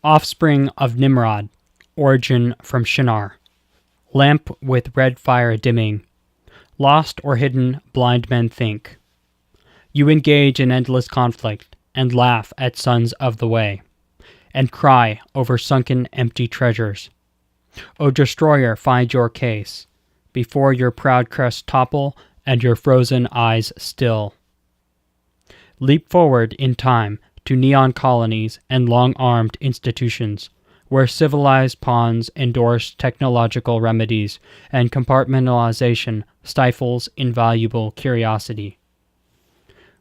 Offspring of Nimrod, origin from Shinar. Lamp with red fire dimming. Lost or hidden, blind men think. You engage in endless conflict and laugh at sons of the way, and cry over sunken empty treasures. O destroyer, find your case, before your proud crests topple and your frozen eyes still. Leap forward in time to neon colonies and long-armed institutions, where civilized pawns endorse technological remedies and compartmentalization stifles invaluable curiosity.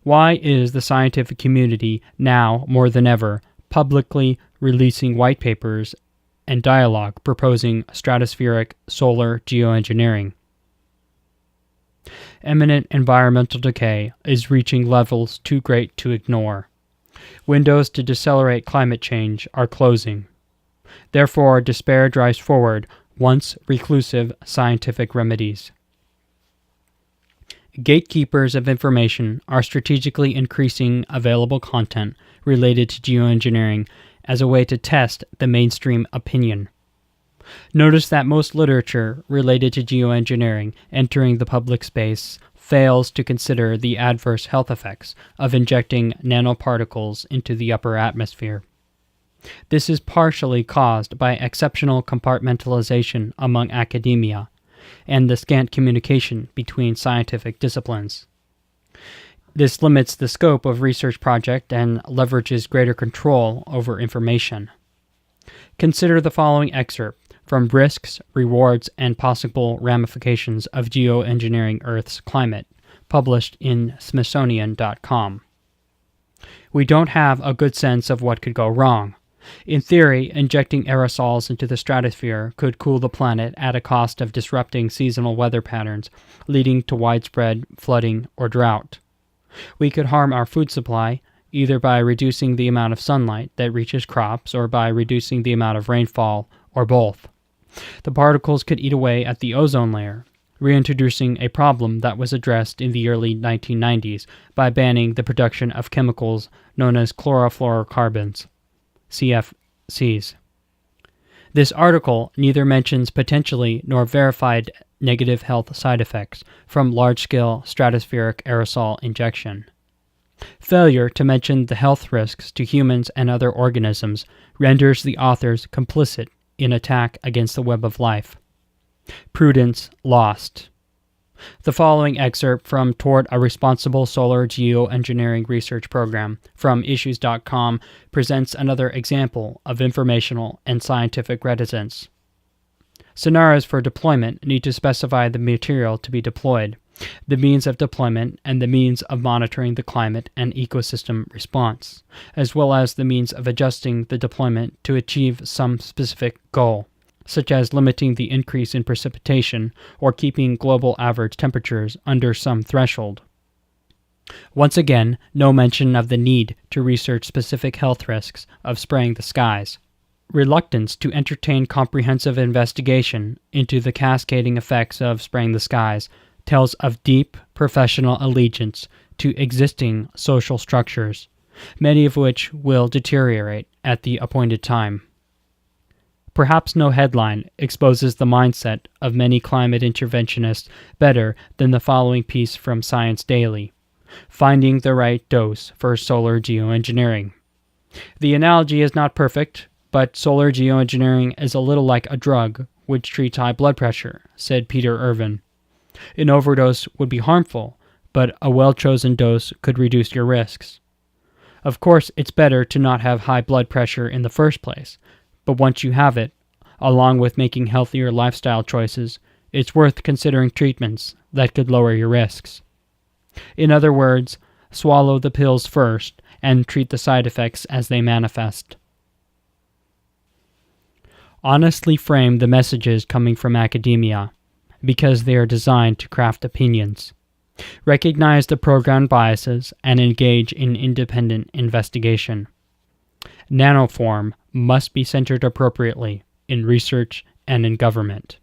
Why is the scientific community now, more than ever, publicly releasing white papers and dialogue proposing stratospheric solar geoengineering? Imminent environmental decay is reaching levels too great to ignore. Windows to decelerate climate change are closing. Therefore, despair drives forward once reclusive scientific remedies. Gatekeepers of information are strategically increasing available content related to geoengineering as a way to test the mainstream opinion. Notice that most literature related to geoengineering entering the public space fails to consider the adverse health effects of injecting nanoparticles into the upper atmosphere. This is partially caused by exceptional compartmentalization among academia and the scant communication between scientific disciplines. This limits the scope of research project and leverages greater control over information. Consider the following excerpt from Risks, Rewards, and Possible Ramifications of Geoengineering Earth's Climate, published in Smithsonian.com. We don't have a good sense of what could go wrong. In theory, injecting aerosols into the stratosphere could cool the planet at a cost of disrupting seasonal weather patterns, leading to widespread flooding or drought. We could harm our food supply, either by reducing the amount of sunlight that reaches crops or by reducing the amount of rainfall, or both. The particles could eat away at the ozone layer, reintroducing a problem that was addressed in the early 1990s by banning the production of chemicals known as chlorofluorocarbons, CFCs. This article neither mentions potentially nor verified negative health side effects from large-scale stratospheric aerosol injection. Failure to mention the health risks to humans and other organisms renders the authors complicit in attack against the web of life. Prudence lost. The following excerpt from Toward a Responsible Solar Geoengineering Research Program from Issues.com presents another example of informational and scientific reticence. Scenarios for deployment need to specify the material to be deployed, the means of deployment, and the means of monitoring the climate and ecosystem response, as well as the means of adjusting the deployment to achieve some specific goal, such as limiting the increase in precipitation or keeping global average temperatures under some threshold. Once again, no mention of the need to research specific health risks of spraying the skies. Reluctance to entertain comprehensive investigation into the cascading effects of spraying the skies tells of deep professional allegiance to existing social structures, many of which will deteriorate at the appointed time. Perhaps no headline exposes the mindset of many climate interventionists better than the following piece from Science Daily: Finding the Right Dose for Solar Geoengineering. The analogy is not perfect, but solar geoengineering is a little like a drug which treats high blood pressure, said Peter Irvin. An overdose would be harmful, but a well-chosen dose could reduce your risks. Of course, it's better to not have high blood pressure in the first place, but once you have it, along with making healthier lifestyle choices, it's worth considering treatments that could lower your risks. In other words, swallow the pills first and treat the side effects as they manifest. Honestly frame the messages coming from academia, because they are designed to craft opinions. Recognize the programmed biases and engage in independent investigation. Nanoform must be centered appropriately in research and in government.